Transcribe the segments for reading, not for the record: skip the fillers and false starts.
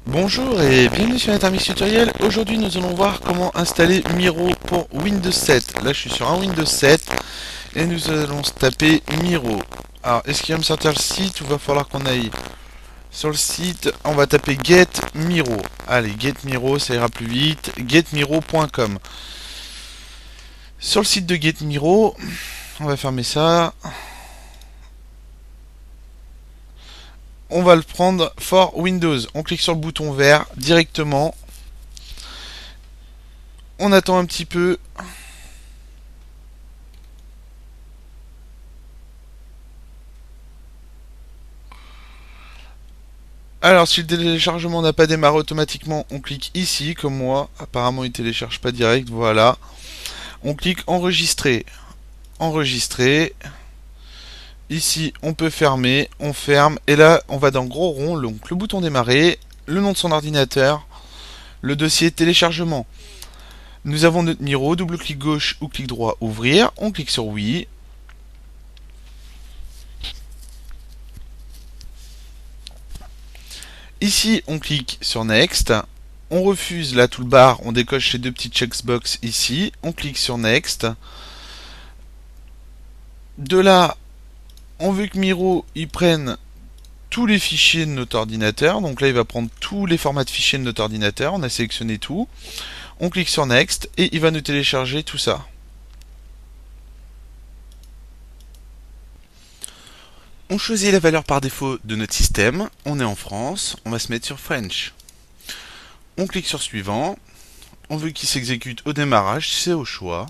Bonjour et bienvenue sur Intermix Tutoriel. Aujourd'hui nous allons voir comment installer Miro pour Windows 7. Là je suis sur un Windows 7 et nous allons se taper Miro. Alors est-ce qu'il va me sortir le site ou va falloir qu'on aille sur le site? On va taper Get Miro. Allez, Get Miro, ça ira plus vite. Getmiro.com. Sur le site de Get Miro, on va fermer ça. On va le prendre for Windows. On clique sur le bouton vert directement. On attend un petit peu. Alors, si le téléchargement n'a pas démarré automatiquement, on clique ici, comme moi. Apparemment, il ne télécharge pas direct. Voilà. On clique enregistrer. Enregistrer. Ici, on peut fermer. On ferme. Et là, on va dans gros rond. Donc, le bouton démarrer. Le nom de son ordinateur. Le dossier téléchargement. Nous avons notre Miro. Double clic gauche ou clic droit. Ouvrir. On clique sur oui. Ici, on clique sur Next. On refuse la toolbar, on décoche ces deux petits checkbox ici. On clique sur Next. De là, on veut que Miro il prenne tous les fichiers de notre ordinateur. Donc là, il va prendre tous les formats de fichiers de notre ordinateur. On a sélectionné tout. On clique sur Next et il va nous télécharger tout ça. On choisit la valeur par défaut de notre système. On est en France. On va se mettre sur French. On clique sur Suivant. On veut qu'il s'exécute au démarrage. C'est au choix.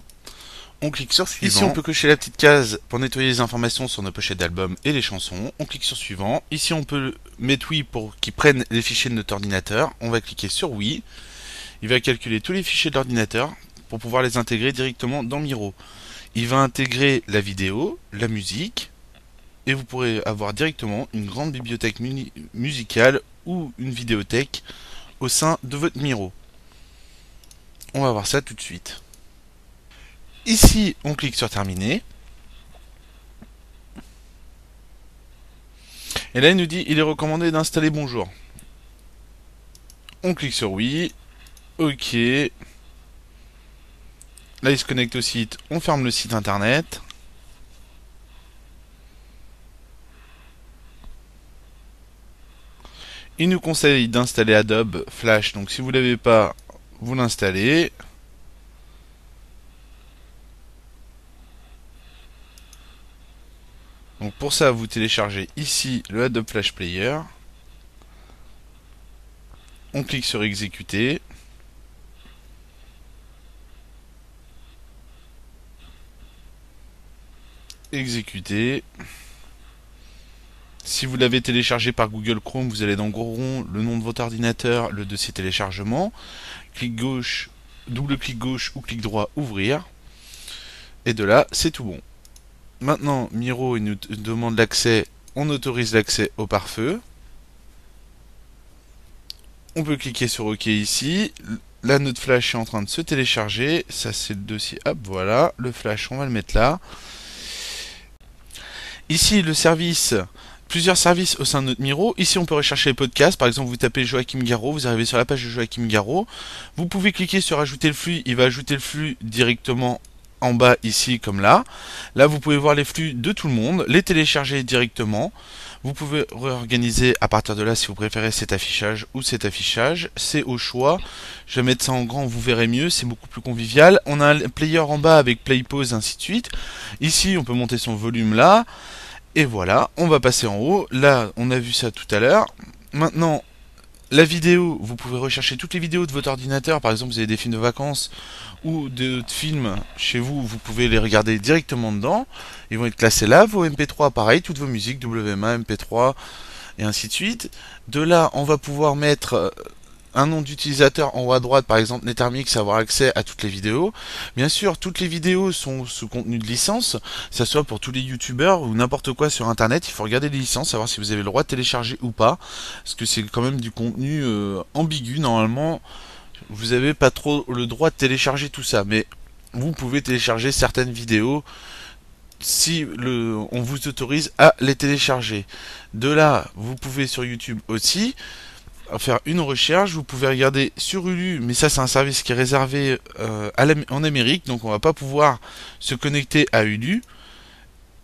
On clique sur Suivant. Ici, on peut cocher la petite case pour nettoyer les informations sur nos pochettes d'albums et les chansons. On clique sur Suivant. Ici, on peut mettre oui pour qu'il prenne les fichiers de notre ordinateur. On va cliquer sur oui. Il va calculer tous les fichiers de l'ordinateur pour pouvoir les intégrer directement dans Miro. Il va intégrer la vidéo, la musique, et vous pourrez avoir directement une grande bibliothèque musicale ou une vidéothèque au sein de votre Miro. On va voir ça tout de suite. Ici, on clique sur Terminer. Et là, il nous dit il est recommandé d'installer Bonjour. On clique sur Oui. OK. Là, il se connecte au site. On ferme le site internet. Il nous conseille d'installer Adobe Flash. Donc, si vous ne l'avez pas, vous l'installez. Donc, pour ça, vous téléchargez ici le Adobe Flash Player. On clique sur Exécuter. Exécuter. Si vous l'avez téléchargé par Google Chrome, vous allez dans gros rond, le nom de votre ordinateur, le dossier téléchargement. Clic gauche, double clic gauche ou clic droit, ouvrir. Et de là, c'est tout bon. Maintenant, Miro il nous demande l'accès. On autorise l'accès au pare-feu. On peut cliquer sur OK ici. Là, notre flash est en train de se télécharger. Ça, c'est le dossier. Hop, voilà. Le flash, on va le mettre là. Ici, le service, plusieurs services au sein de notre Miro. Ici, on peut rechercher les podcasts. Par exemple, vous tapez Joachim Garraud, vous arrivez sur la page de Joachim Garraud. Vous pouvez cliquer sur ajouter le flux. Il va ajouter le flux directement en bas ici, comme là. Là, vous pouvez voir les flux de tout le monde, les télécharger directement. Vous pouvez réorganiser à partir de là si vous préférez cet affichage ou cet affichage. C'est au choix. Je vais mettre ça en grand, vous verrez mieux. C'est beaucoup plus convivial. On a un player en bas avec play, pause, ainsi de suite. Ici, on peut monter son volume là. Et voilà, on va passer en haut. Là, on a vu ça tout à l'heure. Maintenant, la vidéo, vous pouvez rechercher toutes les vidéos de votre ordinateur. Par exemple, vous avez des films de vacances ou d'autres films chez vous, vous pouvez les regarder directement dedans. Ils vont être classés là. Vos MP3, pareil, toutes vos musiques, WMA, MP3, et ainsi de suite. De là, on va pouvoir mettre un nom d'utilisateur en haut à droite, par exemple Netarmix, avoir accès à toutes les vidéos. Bien sûr, toutes les vidéos sont sous contenu de licence, que ce soit pour tous les youtubeurs ou n'importe quoi sur internet. Il faut regarder les licences, savoir si vous avez le droit de télécharger ou pas, parce que c'est quand même du contenu ambigu. Normalement, vous n'avez pas trop le droit de télécharger tout ça, mais vous pouvez télécharger certaines vidéos si on vous autorise à les télécharger. De là, vous pouvez sur YouTube aussi faire une recherche, vous pouvez regarder sur Hulu, mais ça c'est un service qui est réservé en Amérique, donc on va pas pouvoir se connecter à Hulu.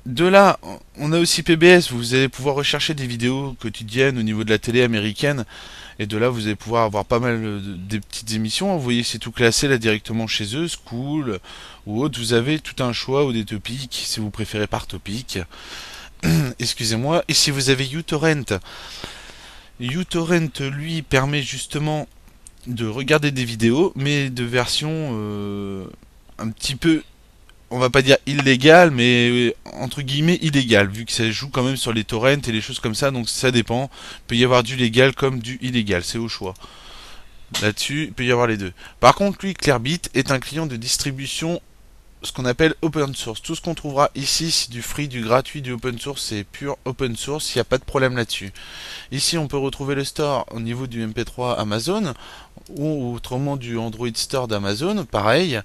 De là, on a aussi PBS, vous allez pouvoir rechercher des vidéos quotidiennes au niveau de la télé américaine, et de là vous allez pouvoir avoir pas mal des petites émissions. Vous voyez que c'est tout classé là directement chez eux, School ou autre, vous avez tout un choix ou des topics, si vous préférez par topic. Excusez-moi, et si vous avez uTorrent, uTorrent lui permet justement de regarder des vidéos, mais de version un petit peu, on va pas dire illégale, mais entre guillemets illégale, vu que ça joue quand même sur les torrents et les choses comme ça, donc ça dépend. Il peut y avoir du légal comme du illégal, c'est au choix. Là-dessus, il peut y avoir les deux. Par contre, lui, Clearbit est un client de distribution, ce qu'on appelle open source. Tout ce qu'on trouvera ici, c'est du free, du gratuit, du open source, c'est pur open source, il n'y a pas de problème là-dessus. Ici, on peut retrouver le store au niveau du MP3 Amazon, ou autrement du Android Store d'Amazon, pareil.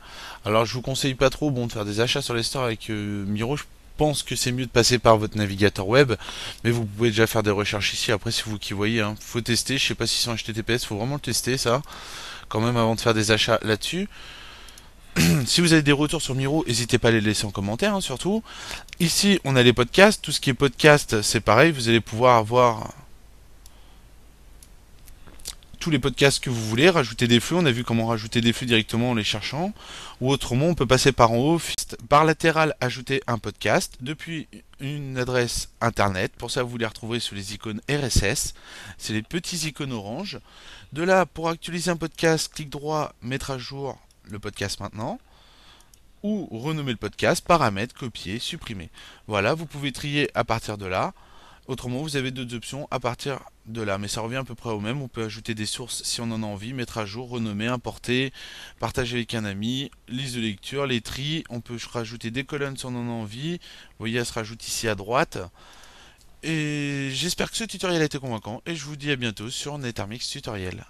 Alors, je vous conseille pas trop de faire des achats sur les stores avec Miro. Je pense que c'est mieux de passer par votre navigateur web, mais vous pouvez déjà faire des recherches ici. Après, c'est vous qui voyez. Faut tester. Je sais pas si c'est en HTTPS, faut vraiment le tester ça, quand même, avant de faire des achats là-dessus. Si vous avez des retours sur Miro, n'hésitez pas à les laisser en commentaire, surtout. Ici, on a les podcasts. Tout ce qui est podcast, c'est pareil. Vous allez pouvoir avoir tous les podcasts que vous voulez, rajouter des flux. On a vu comment rajouter des flux directement en les cherchant. Ou autrement, on peut passer par en haut, par latéral, ajouter un podcast depuis une adresse internet. Pour ça, vous les retrouverez sous les icônes RSS. C'est les petits icônes orange. De là, pour actualiser un podcast, clic droit, mettre à jour le podcast maintenant. Ou renommer le podcast, paramètres, copier, supprimer. Voilà, vous pouvez trier à partir de là. Autrement, vous avez d'autres options à partir de là, mais ça revient à peu près au même. On peut ajouter des sources si on en a envie, mettre à jour, renommer, importer, partager avec un ami, liste de lecture, les tris. On peut rajouter des colonnes si on en a envie. Vous voyez, elle se rajoute ici à droite. Et j'espère que ce tutoriel a été convaincant et je vous dis à bientôt sur NetArmix Tutoriel.